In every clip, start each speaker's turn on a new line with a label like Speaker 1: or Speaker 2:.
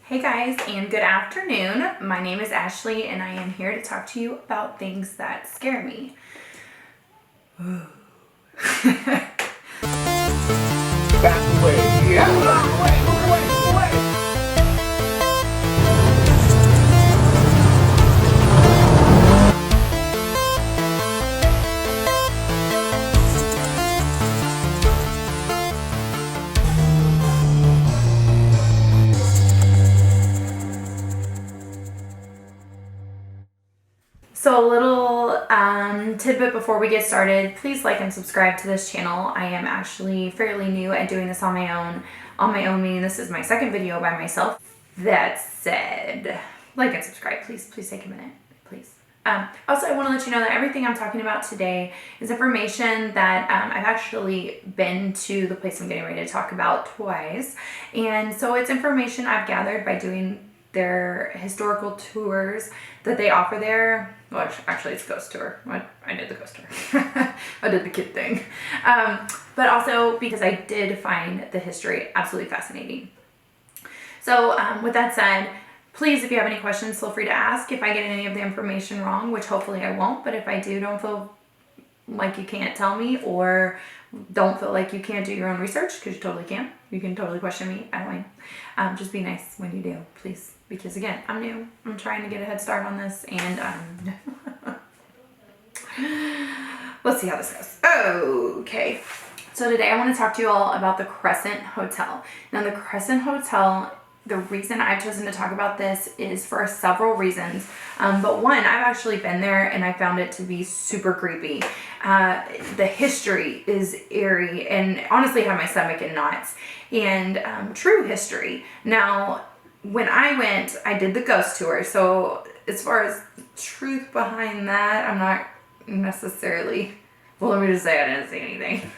Speaker 1: Hey guys, and good afternoon. My name is Ashley, and I am here to talk to you about things that scare me.
Speaker 2: Back away. Yeah. Away.
Speaker 1: So a little tidbit before we get started, please like and subscribe to this channel. I am actually fairly new at doing this on my own, meaning this is my second video by myself. That said, like and subscribe, please take a minute, please. Also, I want to let you know that everything I'm talking about today is information that I've actually been to the place I'm getting ready to talk about twice. And so it's information I've gathered by doing their historical tours that they offer there. Well, actually it's a ghost tour. I did the ghost tour. I did the kid thing. But also because I did find the history absolutely fascinating. So with that said, please, if you have any questions, feel free to ask. If I get any of the information wrong, which hopefully I won't, but if I do, don't feel like you can't tell me, or don't feel like you can't do your own research, because you totally can. You can totally question me. I don't mind. Just be nice when you do, please. Because again, I'm new. I'm trying to get a head start on this, and let's see how this goes. Okay. So today I want to talk to you all about the Crescent Hotel. Now, the Crescent Hotel, the reason I've chosen to talk about this is for several reasons. But one, I've actually been there and I found it to be super creepy. The history is eerie and honestly had my stomach in knots. And true history. Now, when I went, I did the ghost tour. So as far as truth behind that, I'm not necessarily... Well, let me just say I didn't see anything.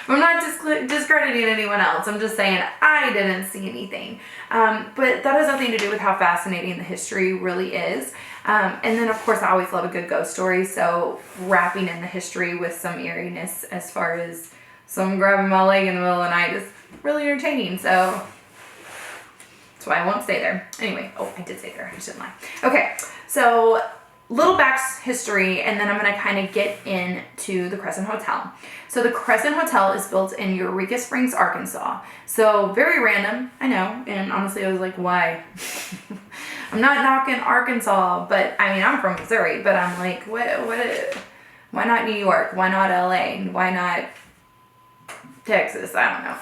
Speaker 1: I'm not discrediting anyone else. I'm just saying I didn't see anything. But that has nothing to do with how fascinating the history really is. And then, of course, I always love a good ghost story. So wrapping in the history with some eeriness as far as someone grabbing my leg in the middle of the night is really entertaining. So that's why I won't stay there. Anyway, I did stay there. I shouldn't lie. Okay, so... little back history, and then I'm going to kind of get into the Crescent Hotel. So the Crescent Hotel is built in Eureka Springs, Arkansas. So very random, I know, and honestly I was like, why? I'm not knocking Arkansas, but I mean, I'm from Missouri, but I'm like, why not New York? Why not LA? Why not Texas? I don't know.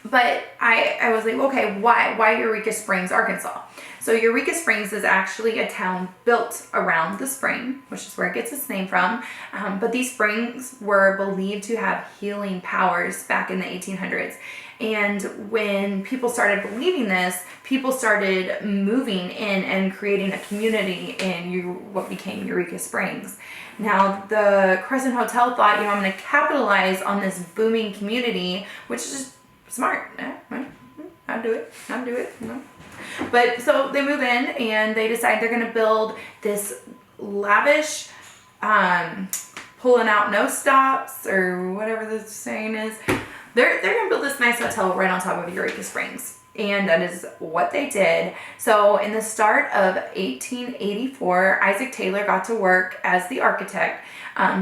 Speaker 1: But I was like, okay, why Eureka Springs, Arkansas? So Eureka Springs is actually a town built around the spring, which is where it gets its name from. But these springs were believed to have healing powers back in the 1800s. And when people started believing this, people started moving in and creating a community in what became Eureka Springs. Now, the Crescent Hotel thought, I'm going to capitalize on this booming community, which is smart. I'll do it. But so they move in and they decide they're going to build this lavish, pulling out no stops or whatever the saying is. They're going to build this nice hotel right on top of Eureka Springs. And that is what they did. So in the start of 1884, Isaac Taylor got to work as the architect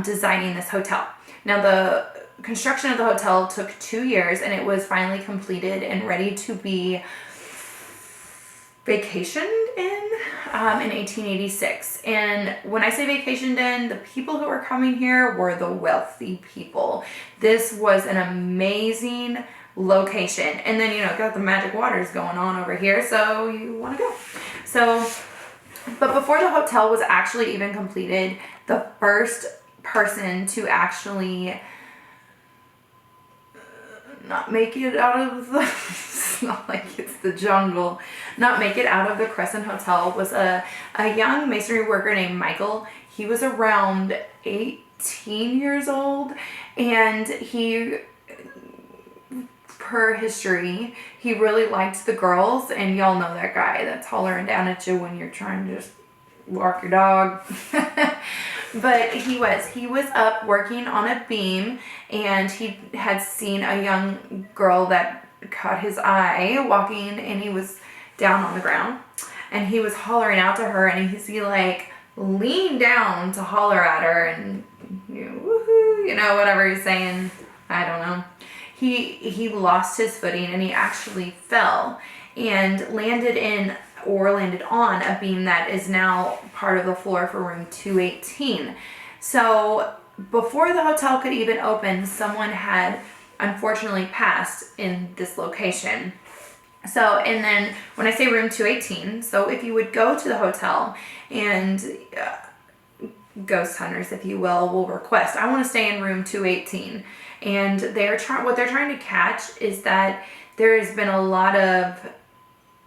Speaker 1: designing this hotel. Now the construction of the hotel took 2 years and it was finally completed and ready to be vacationed in 1886. And when I say vacationed in, the people who were coming here were the wealthy people. This was an amazing location. And then, got the magic waters going on over here, so you want to go. So, but before the hotel was actually even completed, the first person to actually not make it out of the... it's not like it's the jungle. Not make it out of the Crescent Hotel was a young masonry worker named Michael. He was around 18 years old, and he, per history, he really liked the girls, and y'all know that guy that's hollering down at you when you're trying to just walk your dog. But he was up working on a beam, and he had seen a young girl that caught his eye walking, and he was down on the ground, and he was hollering out to her, and he like leaned down to holler at her, and woohoo, whatever he's saying, I don't know. He lost his footing, and he actually fell and landed on a beam that is now part of the floor for room 218. So before the hotel could even open, someone had unfortunately passed in this location. So, and then when I say room 218, so if you would go to the hotel, and ghost hunters, if you will request, I want to stay in room 218. And what they're trying to catch is that there has been a lot of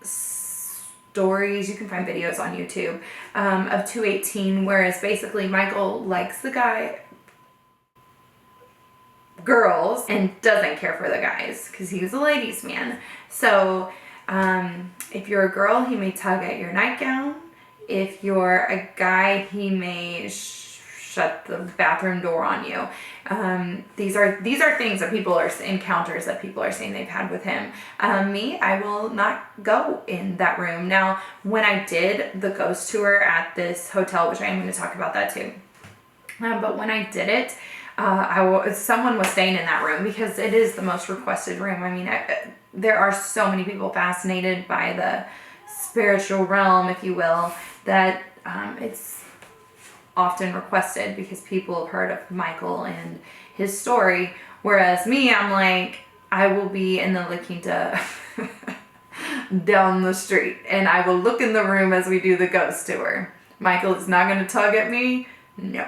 Speaker 1: stories, you can find videos on YouTube, of 218, whereas basically Michael likes the girls and doesn't care for the guys because he's a ladies' man. So if you're a girl, he may tug at your nightgown. If you're a guy, he may shut the bathroom door on you. These are things that encounters that people are saying they've had with him. Me, I will not go in that room. Now, when I did the ghost tour at this hotel, which I am going to talk about that too, but when I did it, someone was staying in that room because it is the most requested room. I mean, there are so many people fascinated by the spiritual realm, if you will, that it's often requested because people have heard of Michael and his story. Whereas me, I'm like, I will be in the La Quinta down the street, and I will look in the room as we do the ghost tour. Michael is not going to tug at me. No.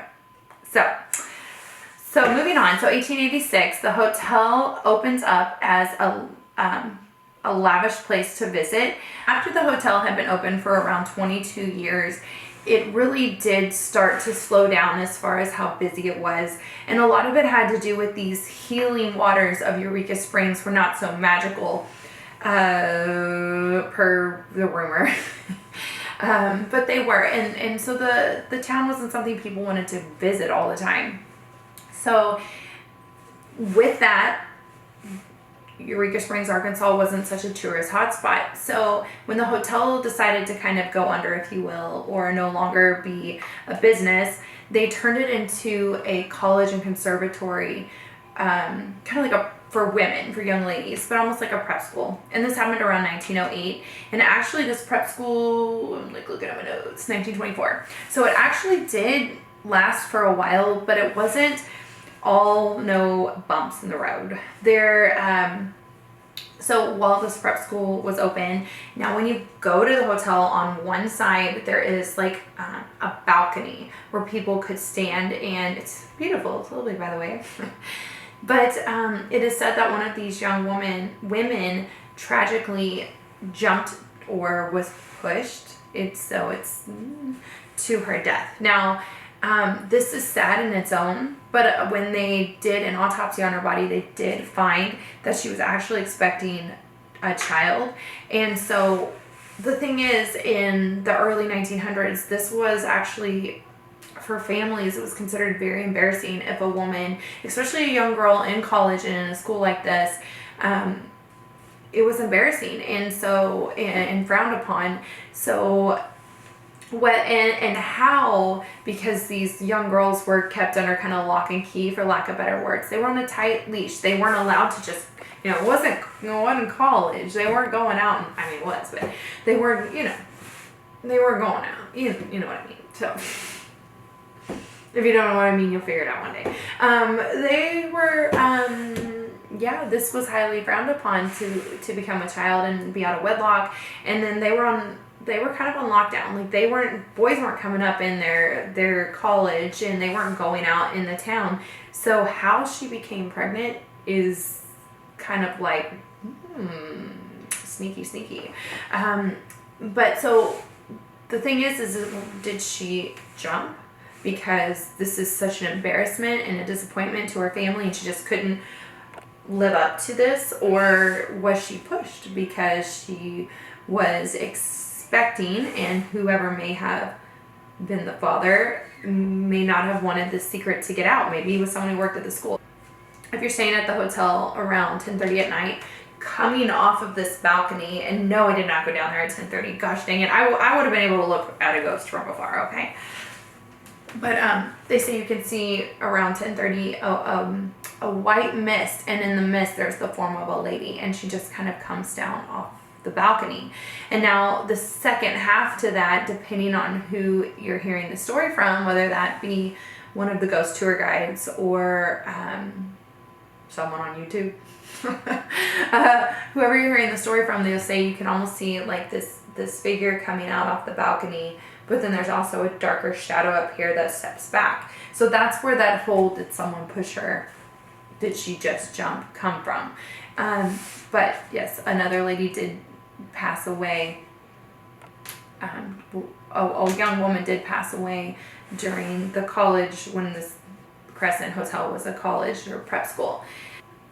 Speaker 1: So moving on. So 1886, the hotel opens up as a lavish place to visit. After the hotel had been open for around 22 years, it really did start to slow down as far as how busy it was. And a lot of it had to do with these healing waters of Eureka Springs were not so magical, per the rumor. But they were. And so the town wasn't something people wanted to visit all the time. So with that, Eureka Springs, Arkansas wasn't such a tourist hotspot. So when the hotel decided to kind of go under, if you will, or no longer be a business, they turned it into a college and conservatory, kind of like for women, for young ladies, but almost like a prep school. And this happened around 1908. And actually this prep school, I'm like looking at my notes, 1924. So it actually did last for a while, but it wasn't all no bumps in the road. So while this prep school was open, now when you go to the hotel, on one side there is like a balcony where people could stand, and it's beautiful. It's lovely, by the way. But it is said that one of these young women tragically jumped or was pushed. It's to her death. Now, this is sad in its own, but when they did an autopsy on her body, they did find that she was actually expecting a child. And so the thing is, in the early 1900s, this was actually, for families, it was considered very embarrassing if a woman, especially a young girl in college and in a school like this, it was embarrassing and frowned upon. So how, because these young girls were kept under kind of lock and key, for lack of better words, they were on a tight leash. They weren't allowed to just, it wasn't college. They weren't going out, and, it was, but they weren't, they were going out. You know what I mean. So if you don't know what I mean, you'll figure it out one day. They were, this was highly frowned upon to become a child and be out of wedlock. And then they were kind of on lockdown. Like boys weren't coming up in their college, and they weren't going out in the town. So how she became pregnant is kind of like, sneaky. But so the thing is did she jump because this is such an embarrassment and a disappointment to her family, and she just couldn't live up to this? Or was she pushed because she was expecting, and whoever may have been the father may not have wanted this secret to get out? Maybe he was someone who worked at the school. If you're staying at the hotel around 10:30 at night, coming off of this balcony, and no, I did not go down there at 10:30. Gosh dang it. I would have been able to look at a ghost from afar, okay? But they say you can see around 10:30 a white mist, and in the mist there's the form of a lady, and she just kind of comes down off the balcony. And now the second half to that, depending on who you're hearing the story from, whether that be one of the ghost tour guides or someone on YouTube, whoever you're hearing the story from, they'll say you can almost see like this figure coming out off the balcony, but then there's also a darker shadow up here that steps back. So that's where that whole "did someone push her, did she just jump" come from. But yes, another lady did pass away. A young woman did pass away during the college, when this Crescent Hotel was a college or prep school.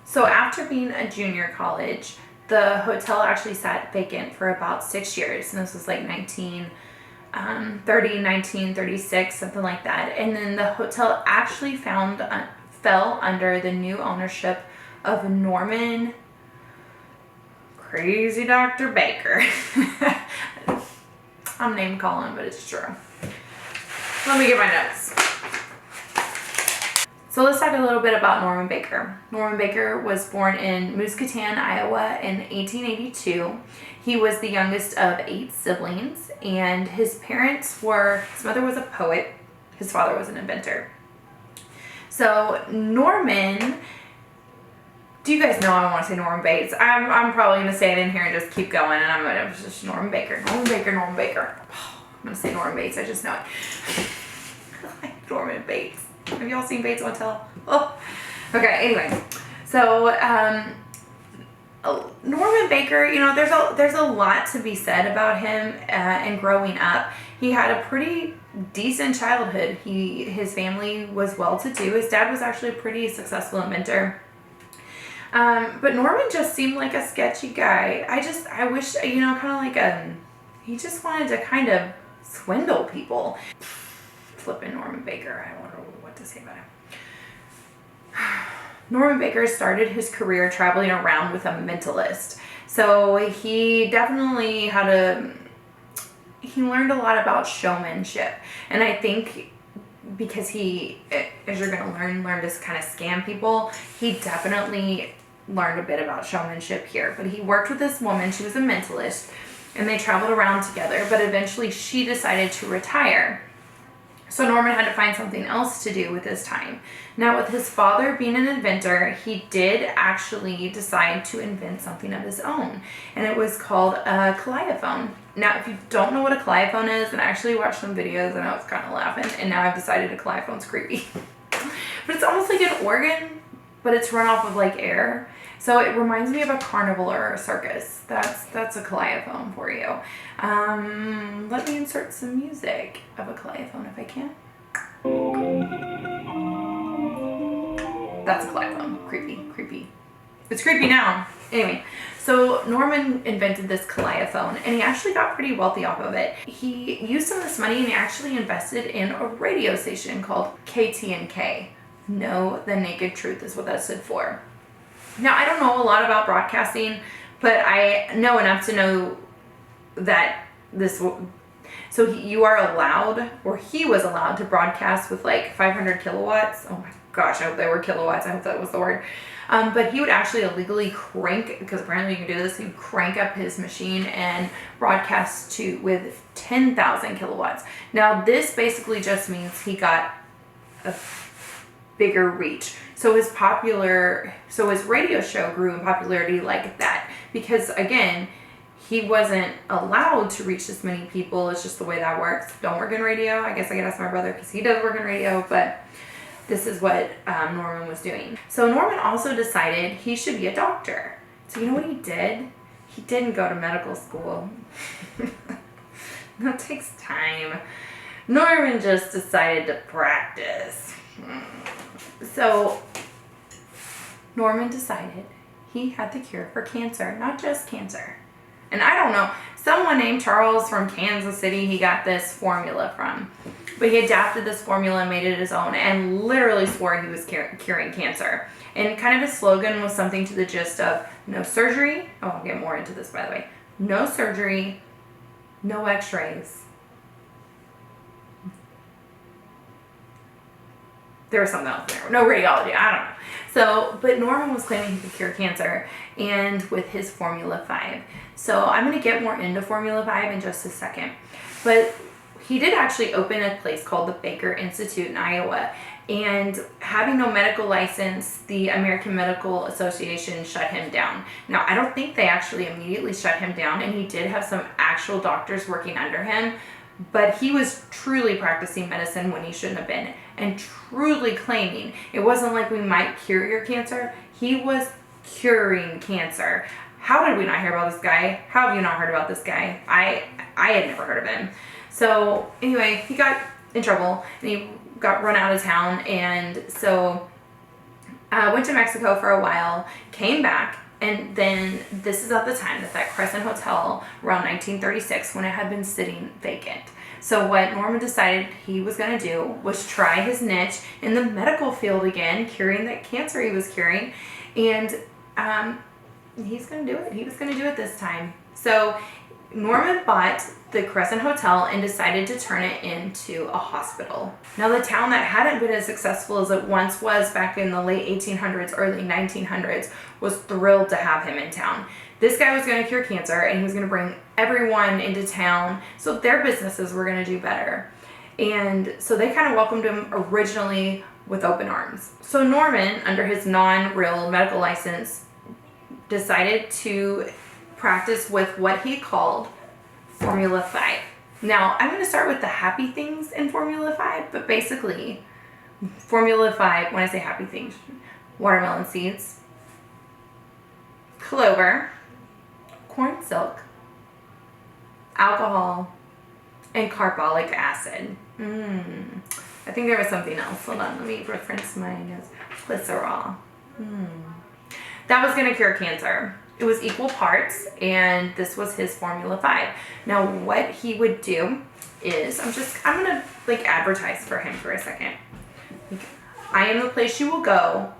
Speaker 1: So after being a junior college, the hotel actually sat vacant for about 6 years. And this was like 1936, something like that. And then the hotel actually fell under the new ownership of Norman Crazy Dr. Baker. I'm name calling, but it's true. Let me get my notes. So let's talk a little bit about Norman Baker. Norman Baker was born in Muscatine, Iowa in 1882. He was the youngest of 8 siblings, and his mother was a poet, his father was an inventor. So Norman, do you guys know I want to say Norman Bates? I'm probably going to say it in here and just keep going, and I'm going to just Norman Baker. I'm going to say Norman Bates, I just know it. Norman Bates. Have y'all seen Bates Motel? Oh, okay. Anyway, so Norman Baker, there's a lot to be said about him. And growing up, he had a pretty decent childhood. His family was well-to-do. His dad was actually a pretty successful inventor. But Norman just seemed like a sketchy guy. I wish, kind of like he just wanted to kind of swindle people. Flipping Norman Baker, I don't know what to say about him. Norman Baker started his career traveling around with a mentalist. So he definitely he learned a lot about showmanship. And I think because he, as you're going to learn to kind of scam people, he definitely learned a bit about showmanship here. But he worked with this woman, she was a mentalist, and they traveled around together, but eventually she decided to retire. So Norman had to find something else to do with his time. Now, with his father being an inventor, he did actually decide to invent something of his own, and it was called a calliophone. Now, if you don't know what a calliophone is, and I actually watched some videos and I was kind of laughing, and now I've decided a calliophon's creepy. But it's almost like an organ, but it's run off of like air. So it reminds me of a carnival or a circus. That's a calliophone for you. Let me insert some music of a calliophone if I can. That's a calliophone. Creepy. It's creepy now. Anyway, so Norman invented this calliophone, and he actually got pretty wealthy off of it. He used some of this money and he actually invested in a radio station called KTNK. No, the Naked Truth is what that stood for. Now, I don't know a lot about broadcasting, but I know enough to know that you are allowed, or he was allowed to broadcast with like 500 kilowatts. Oh my gosh, I hope they were kilowatts. I hope that was the word. But he would actually illegally crank, because apparently you can do this, he'd crank up his machine and broadcast with 10,000 kilowatts. Now, this basically just means he got a bigger reach. So his radio show grew in popularity like that, because again, he wasn't allowed to reach this many people. It's just the way that works. Don't work in radio. I guess I could ask my brother because he does work in radio, but this is what Norman was doing. So Norman also decided he should be a doctor. So you know what he did? He didn't go to medical school. That takes time. Norman just decided to practice. So Norman decided he had the cure for cancer, not just cancer. And I don't know, someone named Charles from Kansas City, he got this formula from. But he adapted this formula and made it his own and literally swore he was curing cancer. And kind of his slogan was something to the gist of no surgery. Oh, I'll get more into this, by the way. No surgery, no x-rays. There was something else there. No radiology. I don't know. So, but Norman was claiming he could cure cancer, and with his Formula 5. So I'm going to get more into Formula 5 in just a second. But he did actually open a place called the Baker Institute in Iowa. And having no medical license, the American Medical Association shut him down. Now, I don't think they actually immediately shut him down, and he did have some actual doctors working under him. But he was truly practicing medicine when he shouldn't have been, and truly claiming it wasn't like we might cure your cancer. He was curing cancer. How did we not hear about this guy? How have you not heard about this guy? I had never heard of him. So anyway, he got in trouble and he got run out of town, and so went to Mexico for a while, came back. And then this is at the time that Crescent Hotel, around 1936, when it had been sitting vacant. So what Norman decided he was going to do was try his niche in the medical field again, curing that cancer he was curing. And he's going to do it. He was going to do it this time. So Norman bought the Crescent Hotel and decided to turn it into a hospital. Now, the town that hadn't been as successful as it once was back in the late 1800s, early 1900s, was thrilled to have him in town. This guy was going to cure cancer, and he was going to bring everyone into town so their businesses were going to do better. And so they kind of welcomed him originally with open arms. So Norman, under his non-real medical license, decided to practice with what he called Formula 5. Now, I'm going to start with the happy things in Formula 5, but basically, Formula 5, when I say happy things, watermelon seeds, clover, corn silk, alcohol, and carbolic acid. I think there was something else. Hold on, let me reference my notes. Glycerol. That was going to cure cancer. It was equal parts, and this was his Formula 5. Now, what he would do is, I'm going to like advertise for him for a second. I am the place you will go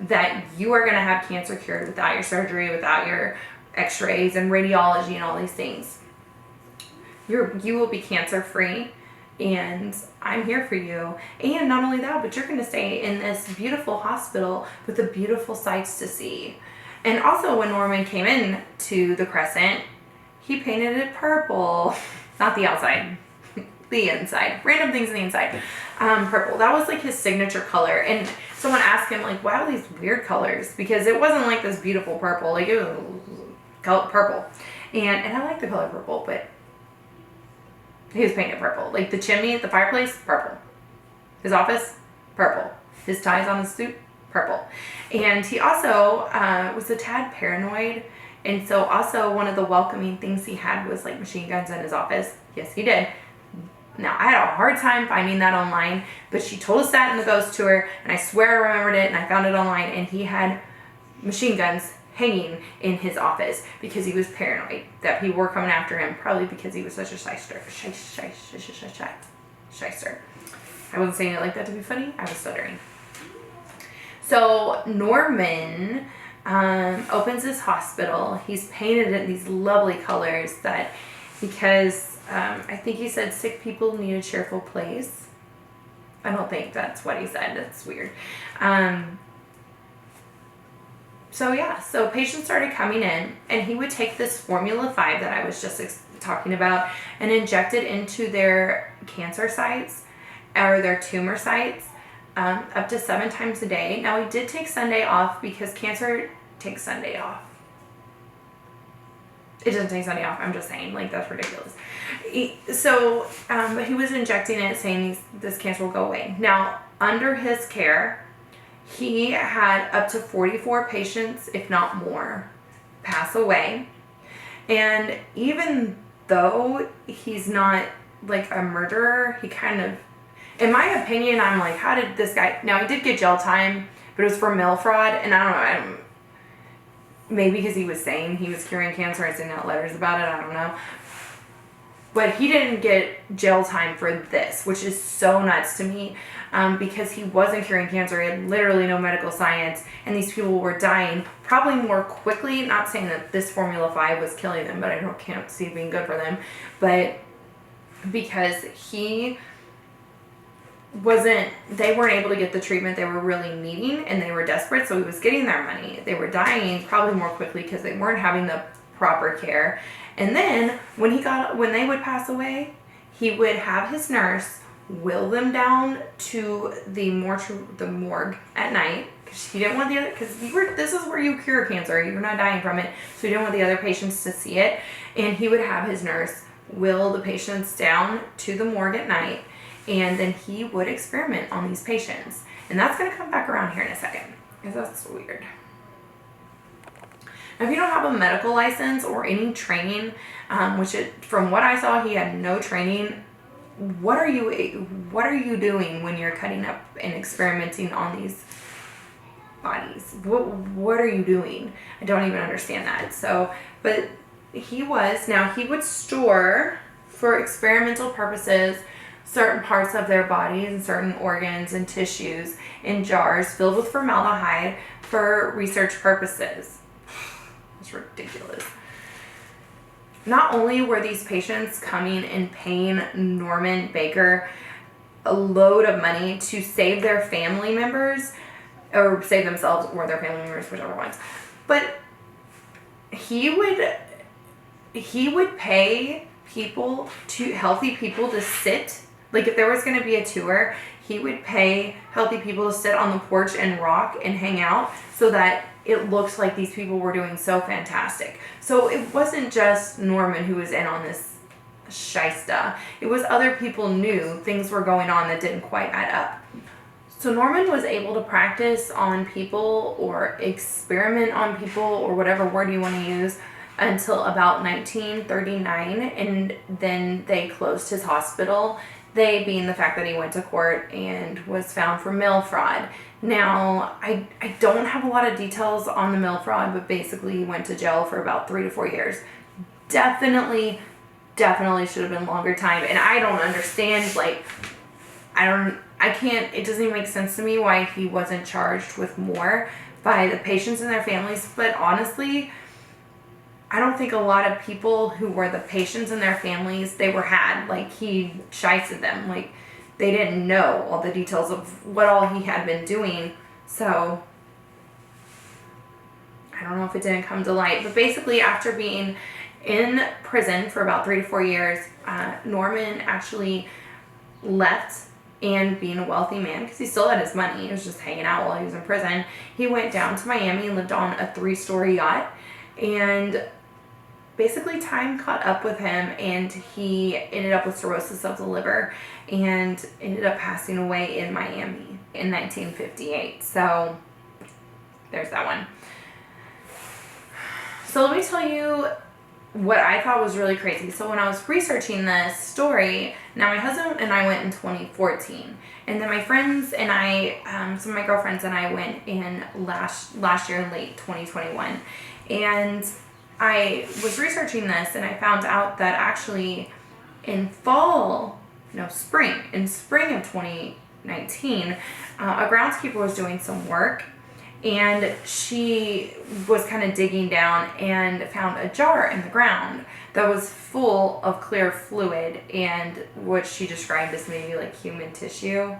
Speaker 1: that you are going to have cancer cured without your surgery, without your x-rays and radiology and all these things. You will be cancer free, and I'm here for you. And not only that, but you're going to stay in this beautiful hospital with the beautiful sights to see. And also, when Norman came in to the Crescent, he painted it purple. Not the outside, the inside. Random things on the inside. Purple. That was like his signature color. And someone asked him, like, why all these weird colors? Because it wasn't like this beautiful purple. Like, it was purple. And I like the color purple, but he was painted purple. Like the chimney at the fireplace, purple. His office, purple. His ties on his suit, purple. And he also was a tad paranoid. And so also one of the welcoming things he had was like machine guns in his office. Yes, he did. Now, I had a hard time finding that online, but she told us that in the ghost tour, and I swear I remembered it, and I found it online, and he had machine guns hanging in his office because he was paranoid that people were coming after him, probably because he was such a shyster. I wasn't saying it like that to be funny. I was stuttering. So Norman opens his hospital. He's painted it in these lovely colors that because I think he said sick people need a cheerful place. I don't think that's what he said. That's weird. So patients started coming in, and he would take this Formula 5 that I was just talking about and inject it into their cancer sites or their tumor sites up to 7 times a day. Now, he did take Sunday off because cancer takes Sunday off. It doesn't take Sunday off. I'm just saying, like, that's ridiculous. But he was injecting it, saying this cancer will go away. Now, under his care, he had up to 44 patients, if not more, pass away. And even though he's not like a murderer, he kind of, in my opinion, I'm like, how did this guy, now he did get jail time, but it was for mail fraud, and I don't know, maybe because he was saying he was curing cancer and sending out letters about it, I don't know. But he didn't get jail time for this, which is so nuts to me, because he wasn't curing cancer. He had literally no medical science, and these people were dying probably more quickly. Not saying that this Formula 5 was killing them, but I can't see it being good for them. But because they weren't able to get the treatment they were really needing, and they were desperate, so he was getting their money. They were dying probably more quickly because they weren't having the proper care. And then when they would pass away, he would have his nurse wheel them down to the morgue at night, because he didn't want the other, this is where you cure cancer, you're not dying from it, so he didn't want the other patients to see it. And he would have his nurse wheel the patients down to the morgue at night, and then he would experiment on these patients. And that's going to come back around here in a second, because that's weird. Now, if you don't have a medical license or any training, from what I saw, he had no training. What are you doing when you're cutting up and experimenting on these bodies? What are you doing? I don't even understand that. So, but he would store, for experimental purposes, certain parts of their bodies and certain organs and tissues in jars filled with formaldehyde for research purposes. It's ridiculous. Not only were these patients coming and paying Norman Baker a load of money to save their family members, or save themselves or their family members, whichever ones, but he would pay healthy people to sit. Like, if there was going to be a tour, he would pay healthy people to sit on the porch and rock and hang out, so that it looked like these people were doing so fantastic. So it wasn't just Norman who was in on this shysta. It was other people knew things were going on that didn't quite add up. So Norman was able to practice on people, or experiment on people, or whatever word you want to use, until about 1939, and then they closed his hospital. They being the fact that he went to court and was found for mail fraud. Now, I don't have a lot of details on the mail fraud, but basically he went to jail for about 3 to 4 years. Definitely should have been longer time. And I don't understand, it doesn't even make sense to me why he wasn't charged with more by the patients and their families. But honestly, I don't think a lot of people who were the patients and their families, he shysted them. Like, they didn't know all the details of what all he had been doing. So I don't know if it didn't come to light. But basically, after being in prison for about 3 to 4 years, Norman actually left, and being a wealthy man, because he still had his money, he was just hanging out while he was in prison, he went down to Miami and lived on a 3-story yacht. And basically time caught up with him, and he ended up with cirrhosis of the liver and ended up passing away in Miami in 1958. So there's that one. So let me tell you what I thought was really crazy. So when I was researching this story, now my husband and I went in 2014, and then my friends and I, some of my girlfriends and I went in last year in late 2021. And I was researching this, and I found out that actually in spring of 2019, a groundskeeper was doing some work, and she was kind of digging down and found a jar in the ground that was full of clear fluid, and what she described as maybe like human tissue.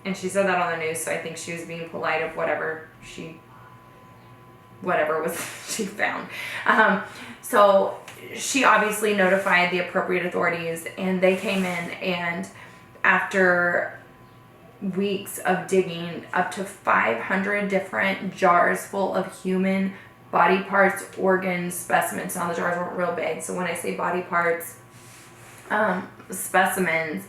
Speaker 1: And she said that on the news, so I think she was being polite of whatever she found. So she obviously notified the appropriate authorities, and they came in, and after weeks of digging, up to 500 different jars full of human body parts, organs, specimens. Now, the jars weren't real big, so when I say body parts, specimens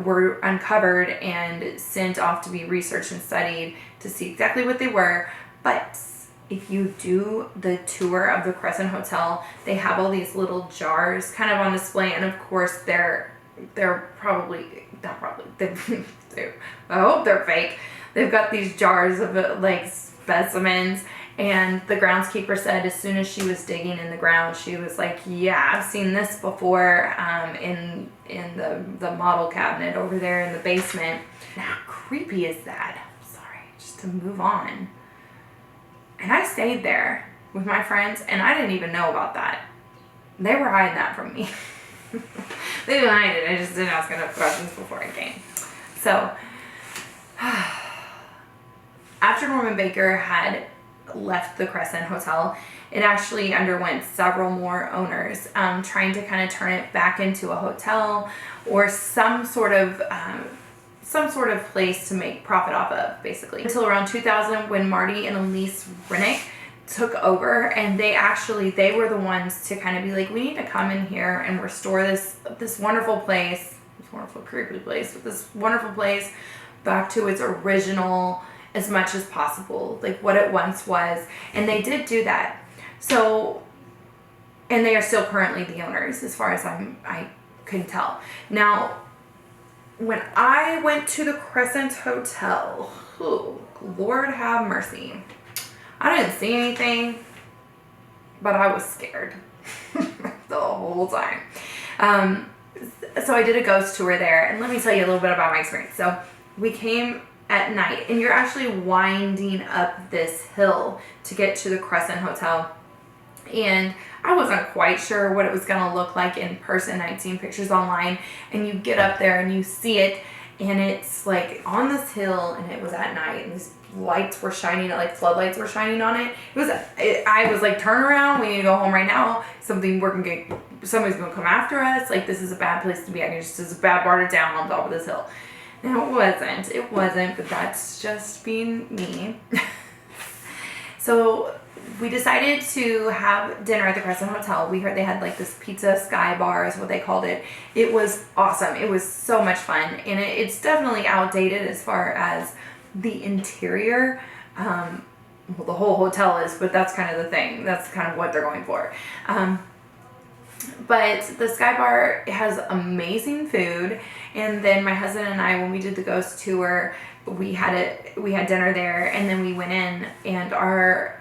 Speaker 1: were uncovered and sent off to be researched and studied to see exactly what they were. But if you do the tour of the Crescent Hotel, they have all these little jars kind of on display, and of course they're probably not probably I hope they're fake. They've got these jars of like specimens, And the groundskeeper said as soon as she was digging in the ground, she was like, yeah, I've seen this before in the model cabinet over there in the basement. How creepy is that? Sorry, just to move on. And I stayed there with my friends, and I didn't even know about that. They were hiding that from me. They didn't hide it. I just didn't ask enough questions before I came. So, after Norman Baker had left the Crescent Hotel, it actually underwent several more owners, trying to kind of turn it back into a hotel or some sort of place to make profit off of, basically. Until around 2000, when Marty and Elise Rennick took over, and they were the ones to kind of be like, we need to come in here and restore this wonderful place, this wonderful creepy place, but this wonderful place back to its original as much as possible, like what it once was. And they did do that. So, and they are still currently the owners as far as I can tell. Now, when I went to the Crescent Hotel, oh, Lord have mercy, I didn't see anything, but I was scared the whole time. So I did a ghost tour there, and let me tell you a little bit about my experience. So we came at night, and you're actually winding up this hill to get to the Crescent Hotel. And I wasn't quite sure what it was going to look like in person. I'd seen pictures online, and you get up there and you see it, and it's like on this hill, and it was at night, and these lights were shining, like floodlights were shining on it. I was like, turn around, we need to go home right now. Somebody's gonna come after us. Like, this is a bad place to be. This is a bad part of town on top of this hill. Now, it wasn't, but that's just being me. So we decided to have dinner at the Crescent Hotel. We heard they had like this pizza sky bar is what they called it. It was awesome. It was so much fun. And it's definitely outdated as far as the interior. Well, the whole hotel is, but that's kind of the thing. That's kind of what they're going for. But the Sky Bar has amazing food. And then my husband and I, when we did the ghost tour, we had dinner there, and then we went in, and our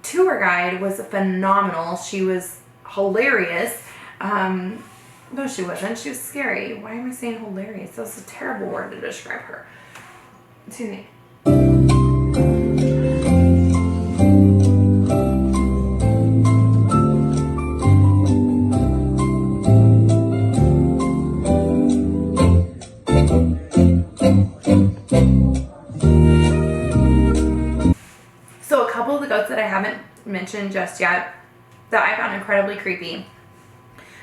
Speaker 1: tour guide was phenomenal. She was hilarious. No, she wasn't. She was scary. Why am I saying hilarious? That's a terrible word to describe her. Excuse me. So a couple of the ghosts that I haven't mentioned just yet that I found incredibly creepy.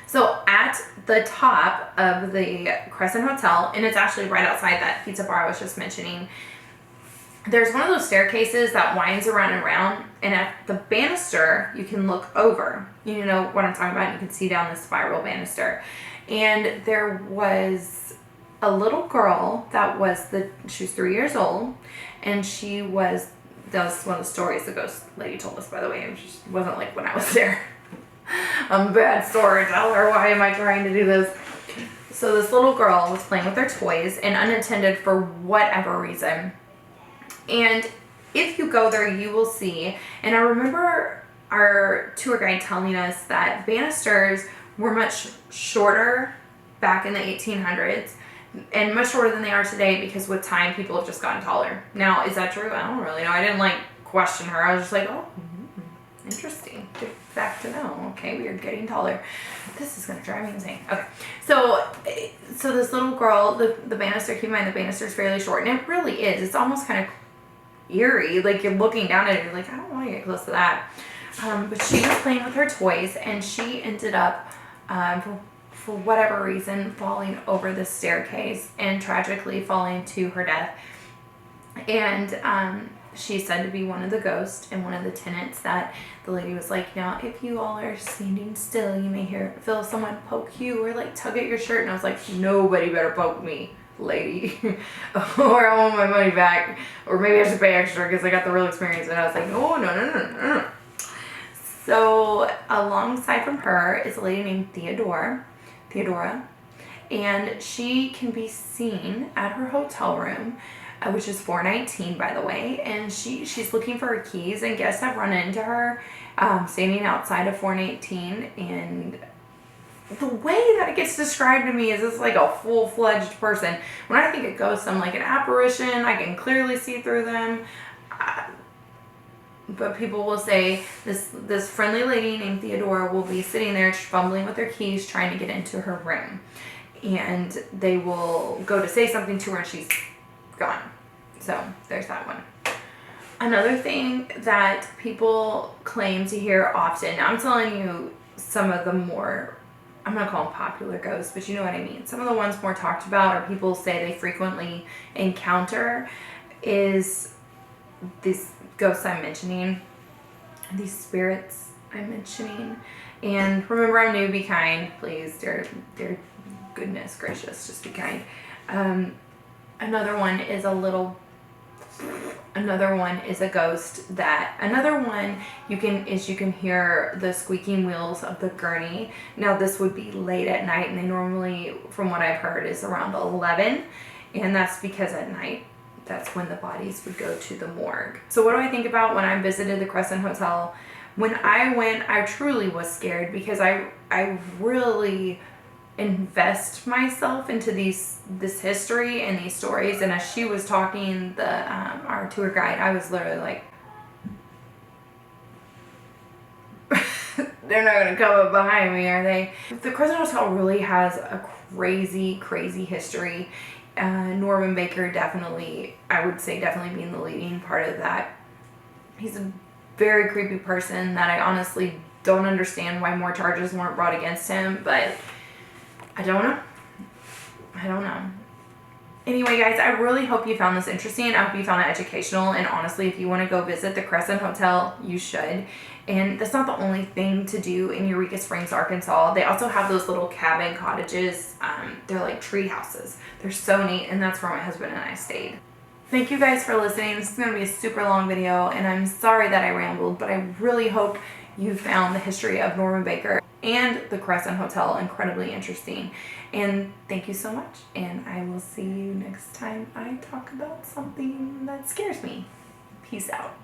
Speaker 1: So at the top of the Crescent Hotel, and it's actually right outside that pizza bar I was just mentioning, there's one of those staircases that winds around and around, and at the banister, you can look over. You know what I'm talking about? You can see down the spiral banister. And there was a little girl she was 3 years old, and that was one of the stories the ghost lady told us, by the way. It just wasn't like when I was there. I'm a bad storyteller. Why am I trying to do this? So this little girl was playing with her toys, and unattended for whatever reason. And if you go there, you will see, and I remember our tour guide telling us that banisters were much shorter back in the 1800s, and much shorter than they are today, because with time, people have just gotten taller. Now, is that true? I don't really know. I didn't question her. I was just like, oh, interesting. Good fact to know. Okay, we are getting taller. This is going to drive me insane. Okay, so this little girl, the banister, keep in mind the banister is fairly short, and it really is. It's almost kind of eerie. Like, you're looking down at it, you're like, I don't want to get close to that. But she was playing with her toys, and she ended up, for whatever reason, falling over the staircase and tragically falling to her death. And she's said to be one of the ghosts and one of the tenants that the lady was like, now, if you all are standing still, you may feel someone poke you or like tug at your shirt. And I was like, nobody better poke me, lady, or I want my money back, or maybe I should pay extra because I got the real experience. And I was like, oh, no. So alongside from her is a lady named Theodora, and she can be seen at her hotel room which is 419, by the way, and she's looking for her keys, and guests have run into her standing outside of 419, and the way that it gets described to me is it's like a full-fledged person. When I think of ghosts, I'm like an apparition. I can clearly see through them. But people will say this friendly lady named Theodora will be sitting there fumbling with her keys trying to get into her room. And they will go to say something to her and she's gone. So there's that one. Another thing that people claim to hear often, now I'm telling you some of the more, I'm going to call them popular ghosts, but you know what I mean. Some of the ones more talked about or people say they frequently encounter is these ghosts I'm mentioning, these spirits I'm mentioning. And remember, I'm new, be kind, please. Dear goodness gracious, just be kind. Another one is a ghost that, another one you can hear the squeaking wheels of the gurney. Now this would be late at night, and they normally, from what I've heard, is around 11, and that's because at night that's when the bodies would go to the morgue. So what do I think about when I visited the Crescent Hotel? When I went, I truly was scared because I really invest myself into this history and these stories. And as she was talking, our tour guide, I was literally like, they're not gonna come up behind me, are they? The Crescent Hotel really has a crazy history. Norman Baker definitely, I would say definitely being the leading part of that. He's a very creepy person that I honestly don't understand why more charges weren't brought against him, but I don't know. Anyway, guys, I really hope you found this interesting. I hope you found it educational, and honestly, if you want to go visit the Crescent Hotel, you should. And that's not the only thing to do in Eureka Springs, Arkansas. They also have those little cabin cottages. They're like tree houses. They're so neat, and that's where my husband and I stayed. Thank you guys for listening. This is going to be a super long video, and I'm sorry that I rambled, but I really hope you found the history of Norman Baker and the Crescent Hotel incredibly interesting. And thank you so much, and I will see you next time I talk about something that scares me. Peace out.